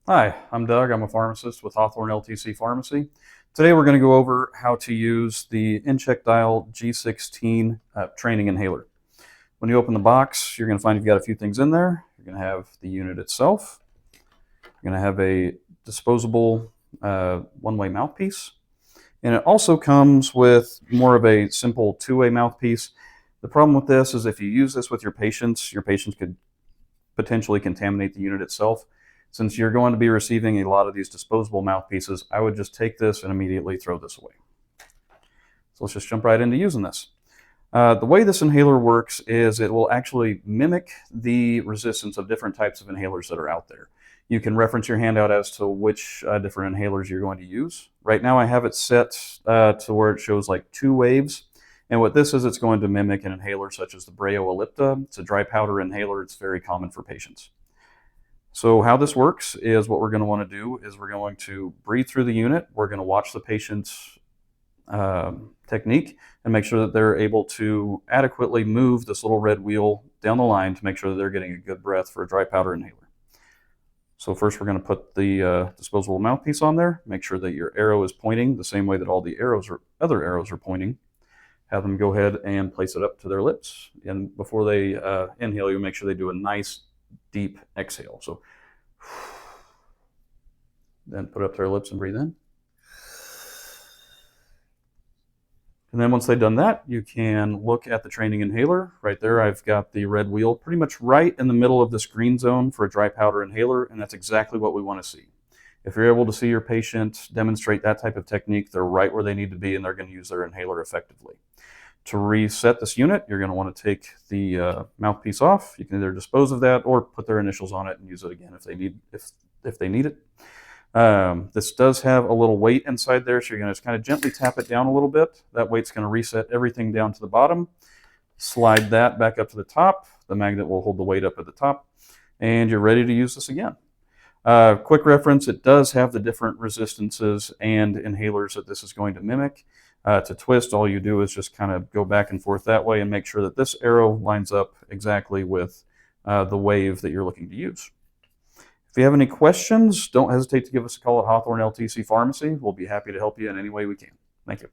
Hi, I'm Doug. I'm a pharmacist with Hawthorne LTC Pharmacy. Today we're going to go over how to use the InCheck Dial G16 training inhaler. When you open the box, you're going to find you've got a few things in there. You're going to have the unit itself. You're going to have a disposable one-way mouthpiece. And it also comes with more of a simple two-way mouthpiece. The problem with this is if you use this with your patients could potentially contaminate the unit itself. Since you're going to be receiving a lot of these disposable mouthpieces, I would just take this and immediately throw this away. So let's just jump right into using this. The way this inhaler works is it will actually mimic the resistance of different types of inhalers that are out there. You can reference your handout as to which different inhalers you're going to use. Right now I have it set to where it shows like 2 waves. And what this is, it's going to mimic an inhaler such as the Breo ellipta. It's a dry powder inhaler. It's very common for patients. So how this works is what we're going to want to do is we're going to breathe through the unit. We're going to watch the patient's technique and make sure that they're able to adequately move this little red wheel down the line to make sure that they're getting a good breath for a dry powder inhaler. So first we're going to put the disposable mouthpiece on there. Make sure that your arrow is pointing the same way that all the other arrows are pointing. Have them go ahead and place it up to their lips. And before they inhale, you make sure they do a nice deep exhale. So then put it up to their lips and breathe in. And then once they've done that, you can look at the training inhaler. Right there, I've got the red wheel pretty much right in the middle of this green zone for a dry powder inhaler, and that's exactly what we want to see. If you're able to see your patient demonstrate that type of technique, they're right where they need to be and they're going to use their inhaler effectively. To reset this unit, you're going to want to take the mouthpiece off. You can either dispose of that or put their initials on it and use it again if they need it. This does have a little weight inside there, so you're going to just kind of gently tap it down a little bit. That weight's going to reset everything down to the bottom. Slide that back up to the top. The magnet will hold the weight up at the top, and you're ready to use this again. Quick reference, it does have the different resistances and inhalers that this is going to mimic. To twist, all you do is just kind of go back and forth that way and make sure that this arrow lines up exactly with the wave that you're looking to use. If you have any questions, don't hesitate to give us a call at Hawthorne LTC Pharmacy. We'll be happy to help you in any way we can. Thank you.